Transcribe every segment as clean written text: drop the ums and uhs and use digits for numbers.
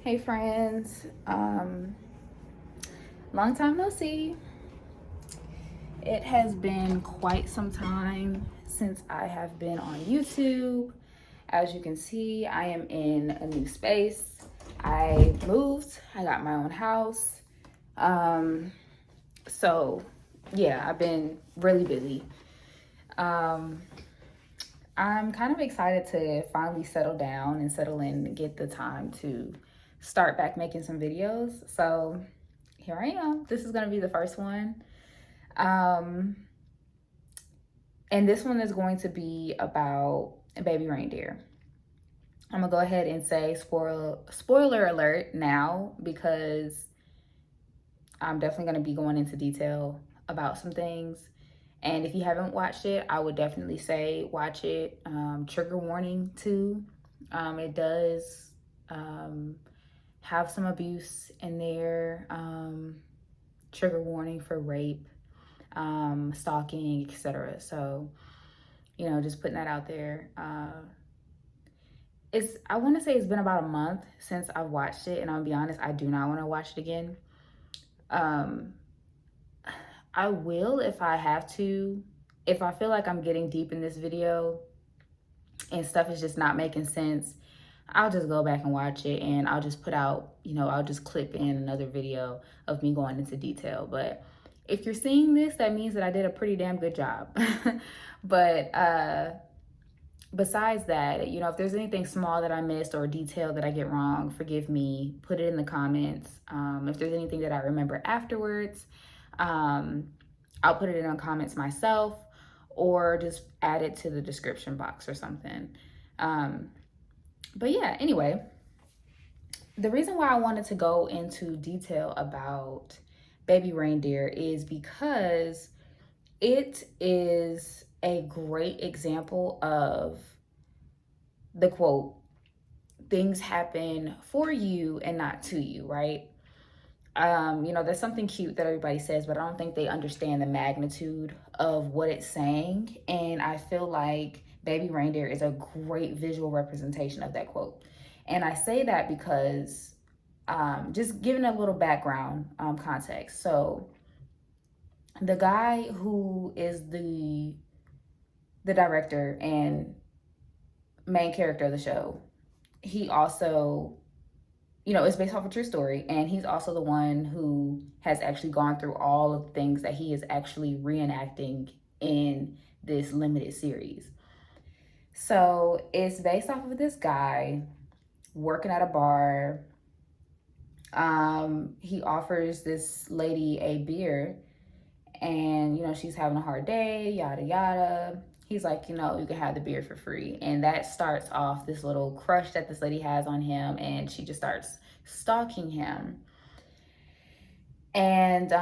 Hey friends, long time no see. It has been quite some time since I have been on YouTube. As you can see, I am in a new space. I moved, I got my own house. Um, so yeah, I've been really busy. Um, I'm kind of excited to finally settle down and settle in and get the time to start back making some videos. So here I am. This is going to be the first one. Um, and this one is going to be about Baby Reindeer. I'm going to go ahead and say spoiler alert now because I'm definitely going to be going into detail about some things. And if you haven't watched it, I would definitely say watch it. Trigger warning too. It does have some abuse in there. Trigger warning for rape, stalking, etc. So, just putting that out there. I want to say it's been about a month since I've watched it, and I'll be honest, I do not want to watch it again. Um, I will if I have to. If I feel like I'm getting deep in this video and stuff is just not making sense, I'll just go back and watch it and I'll just put out, I'll just clip in another video of me going into detail. But if you're seeing this, that means that I did a pretty damn good job. But besides that, if there's anything small that I missed or detail that I get wrong, forgive me, put it in the comments. If there's anything that I remember afterwards, I'll put it in the comments myself or just add it to the description box or something. But yeah, anyway, the reason why I wanted to go into detail about Baby Reindeer is because it is a great example of the quote, things happen for you and not to you, right? There's something cute that everybody says, but I don't think they understand the magnitude of what it's saying. And I feel like Baby Reindeer is a great visual representation of that quote. And I say that because just giving a little background context. So the guy who is the director and main character of the show, he also it's based off a true story. And he's also the one who has actually gone through all of the things that he is actually reenacting in this limited series. So it's based off of this guy working at a bar. He offers this lady a beer and, she's having a hard day, yada, yada. He's like, you can have the beer for free. And that starts off this little crush that this lady has on him. And she just starts stalking him. And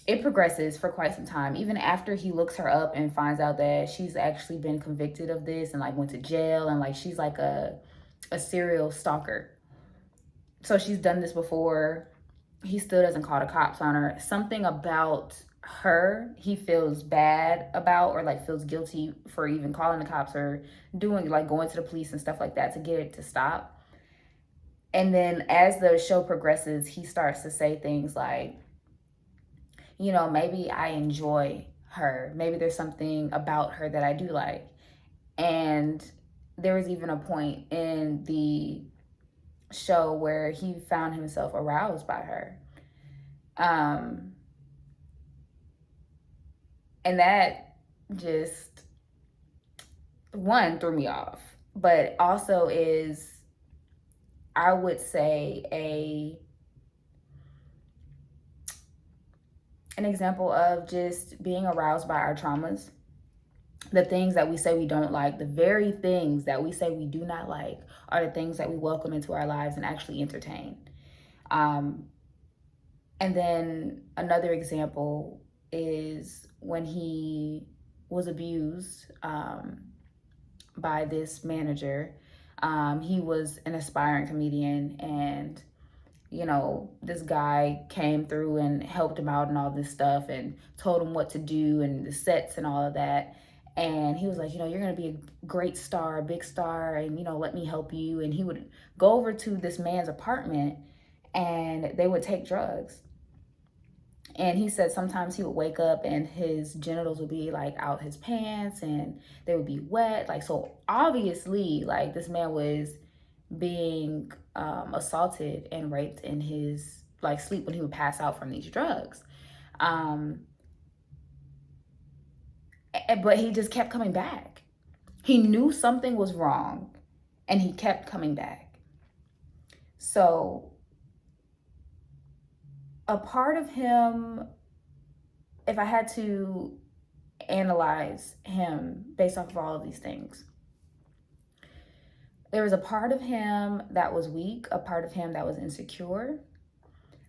it progresses for quite some time, even after he looks her up and finds out that she's actually been convicted of this and like went to jail, and like she's like a serial stalker. So she's done this before. He still doesn't call the cops on her. Something about her he feels bad about, or like feels guilty for even calling the cops or doing like going to the police and stuff like that to get it to stop. And then as the show progresses, he starts to say things like, maybe I enjoy her. Maybe there's something about her that I do like. And there was even a point in the show where he found himself aroused by her. And that just, one, threw me off, but also is, I would say, an example of just being aroused by our traumas. The things that we say we don't like, the very things that we say we do not like, are the things that we welcome into our lives and actually entertain. And then another example is when he was abused by this manager. He was an aspiring comedian, and this guy came through and helped him out and all this stuff and told him what to do and the sets and all of that. And he was like, you're going to be a great star, a big star, and, let me help you. And he would go over to this man's apartment and they would take drugs. And he said sometimes he would wake up and his genitals would be like out his pants and they would be wet. Like, so obviously, like, this man was being assaulted and raped in his like sleep when he would pass out from these drugs. Um, but he just kept coming back. He knew something was wrong and he kept coming back. So a part of him, if I had to analyze him based off of all of these things, there was a part of him that was weak, a part of him that was insecure,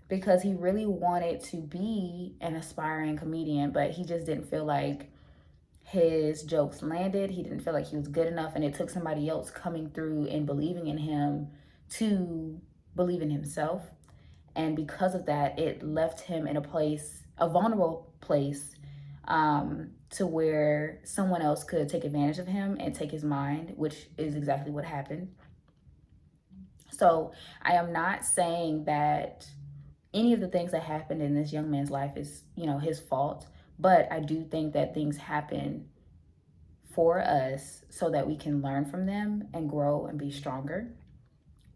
because he really wanted to be an aspiring comedian, but he just didn't feel like his jokes landed. He didn't feel like he was good enough, and it took somebody else coming through and believing in him to believe in himself. And because of that, it left him in a vulnerable place, to where someone else could take advantage of him and take his mind, which is exactly what happened. So I am not saying that any of the things that happened in this young man's life is, his fault, but I do think that things happen for us so that we can learn from them and grow and be stronger.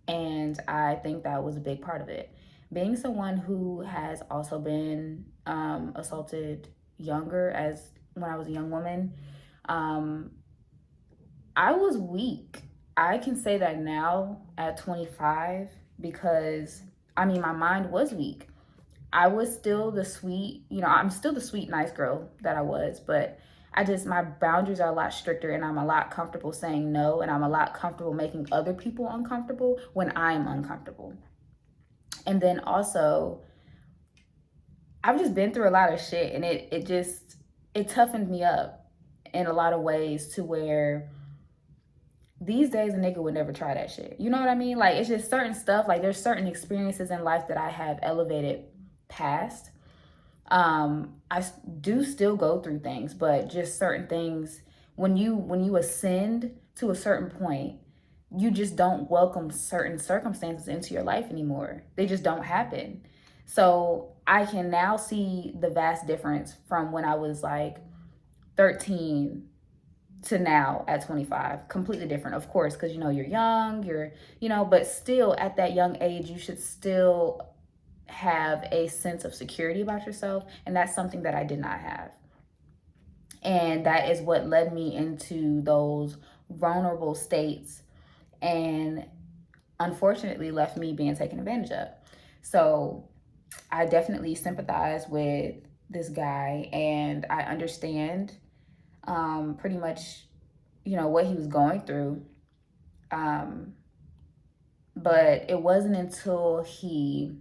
And I think that was a big part of it. Being someone who has also been assaulted younger, as when I was a young woman, I was weak. I can say that now at 25 because, my mind was weak. I was still the sweet, I'm still the sweet, nice girl that I was, but my boundaries are a lot stricter and I'm a lot comfortable saying no, and I'm a lot comfortable making other people uncomfortable when I'm uncomfortable. And then also, I've just been through a lot of shit, and it toughened me up in a lot of ways to where these days a nigga would never try that shit. You know what I mean? Like, it's just certain stuff. Like, there's certain experiences in life that I have elevated past. I do still go through things, but just certain things, when you ascend to a certain point, you just don't welcome certain circumstances into your life anymore. They just don't happen. So I can now see the vast difference from when I was like 13 to now at 25. Completely different, of course, because you're young, but still at that young age, you should still have a sense of security about yourself, and that's something that I did not have. And that is what led me into those vulnerable states and unfortunately left me being taken advantage of. So I definitely sympathize with this guy, and I understand pretty much what he was going through. But it wasn't until he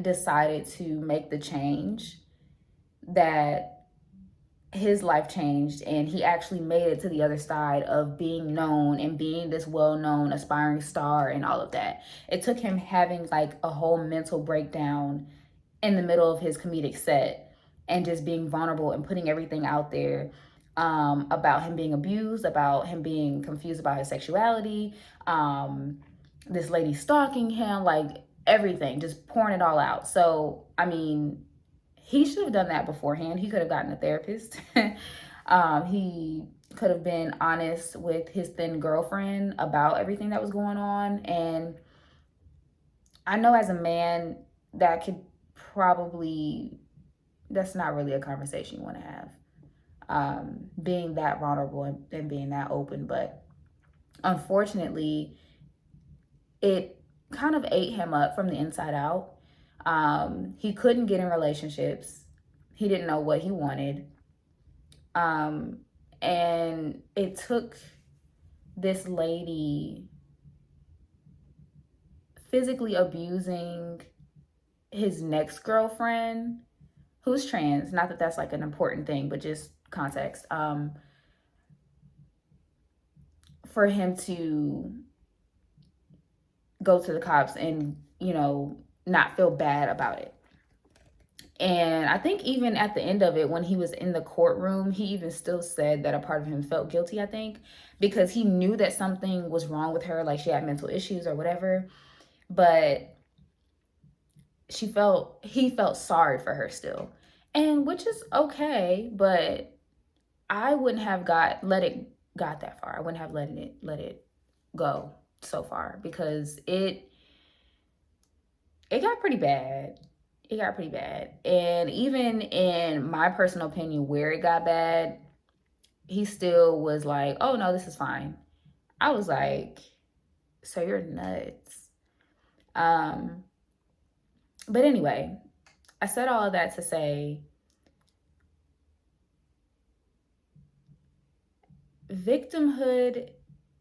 decided to make the change that his life changed, and he actually made it to the other side of being known and being this well-known aspiring star and all of that. It took him having like a whole mental breakdown in the middle of his comedic set and just being vulnerable and putting everything out there, about him being abused, about him being confused about his sexuality, this lady stalking him, like everything, just pouring it all out. So he should have done that beforehand. He could have gotten a therapist. He could have been honest with his then girlfriend about everything that was going on. And I know as a man, that could probably, that's not really a conversation you want to have. Being that vulnerable and being that open. But unfortunately, it kind of ate him up from the inside out. He couldn't get in relationships. He didn't know what he wanted. And it took this lady physically abusing his next girlfriend, who's trans. Not that that's like an important thing, but just context. For him to go to the cops and, not feel bad about it. And I think even at the end of it, when he was in the courtroom, he even still said that a part of him felt guilty, I think, because he knew that something was wrong with her, like she had mental issues or whatever. But he felt sorry for her still. And which is okay, but I wouldn't have got that far. I wouldn't have let it go so far, because it got pretty bad. It got pretty bad. And even in my personal opinion, where it got bad, he still was like, oh no, this is fine. I was like, so you're nuts. But anyway, I said all of that to say victimhood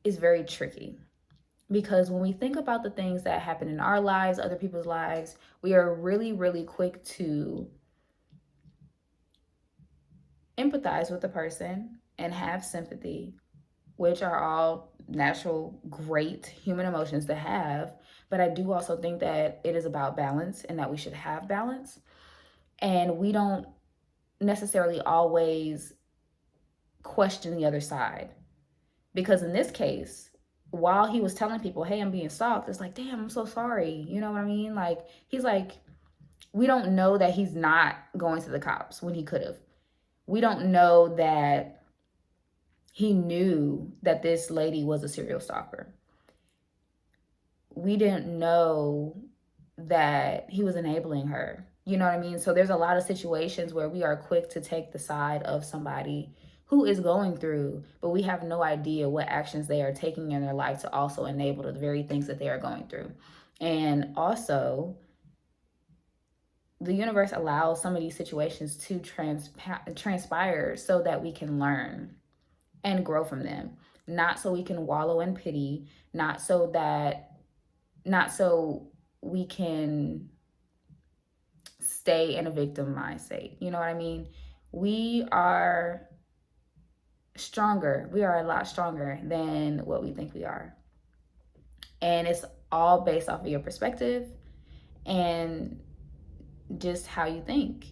is very tricky, because when we think about the things that happen in our lives, other people's lives, we are really, really quick to empathize with the person and have sympathy, which are all natural, great human emotions to have. But I do also think that it is about balance, and that we should have balance. And we don't necessarily always question the other side. Because in this case, while he was telling people, hey, I'm being stalked, it's like, damn, I'm so sorry. You know what I mean? Like, he's like, we don't know that he's not going to the cops when he could have. We don't know that he knew that this lady was a serial stalker. We didn't know that he was enabling her. You know what I mean? So there's a lot of situations where we are quick to take the side of somebody who is going through, but we have no idea what actions they are taking in their life to also enable the very things that they are going through. And also, the universe allows some of these situations to transpire so that we can learn and grow from them. Not so we can wallow in pity, not so we can stay in a victim mindset. You know what I mean? We are stronger. We are a lot stronger than what we think we are. And it's all based off of your perspective and just how you think.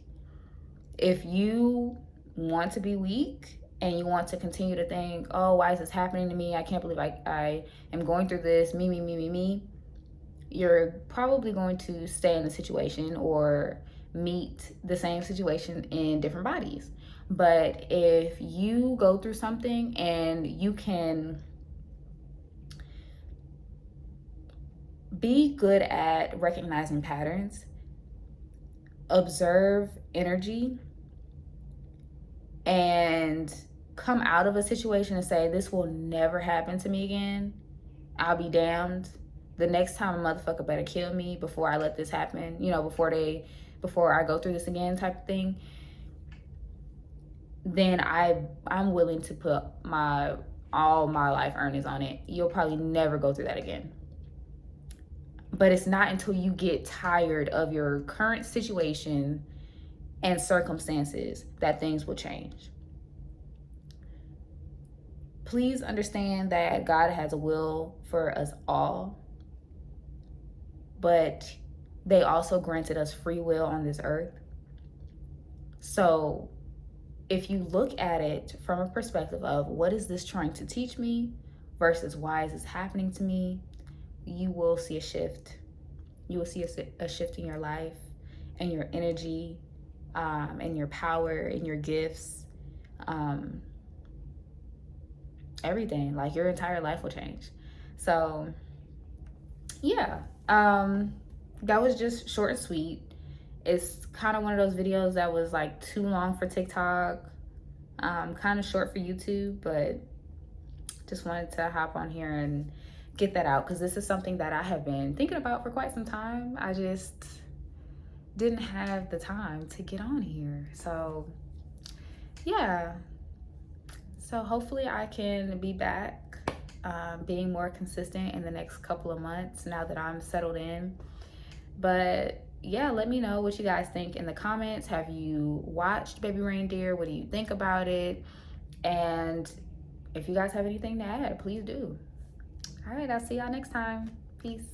If you want to be weak and you want to continue to think, oh, why is this happening to me? I can't believe I am going through this. Me. You're probably going to stay in the situation or meet the same situation in different bodies. But if you go through something and you can be good at recognizing patterns, observe energy, and come out of a situation and say, this will never happen to me again, I'll be damned. The next time a motherfucker better kill me before I let this happen, you know, before I go through this again, type of thing, then I'm willing to put all my life earnings on it. You'll probably never go through that again. But it's not until you get tired of your current situation and circumstances that things will change. Please understand that God has a will for us all, but they also granted us free will on this earth. So if you look at it from a perspective of what is this trying to teach me versus why is this happening to me, you will see a shift. You will see a shift in your life and your energy, and your power and your gifts. Everything, like your entire life will change. So yeah, that was just short and sweet. It's kind of one of those videos that was like too long for TikTok, kind of short for YouTube, but just wanted to hop on here and get that out, because this is something that I have been thinking about for quite some time. I just didn't have the time to get on here. So yeah, so hopefully I can be back, being more consistent in the next couple of months now that I'm settled in. But yeah, let me know what you guys think in the comments. Have you watched Baby Reindeer? What do you think about it? And if you guys have anything to add, please do. All right, I'll see y'all next time. Peace.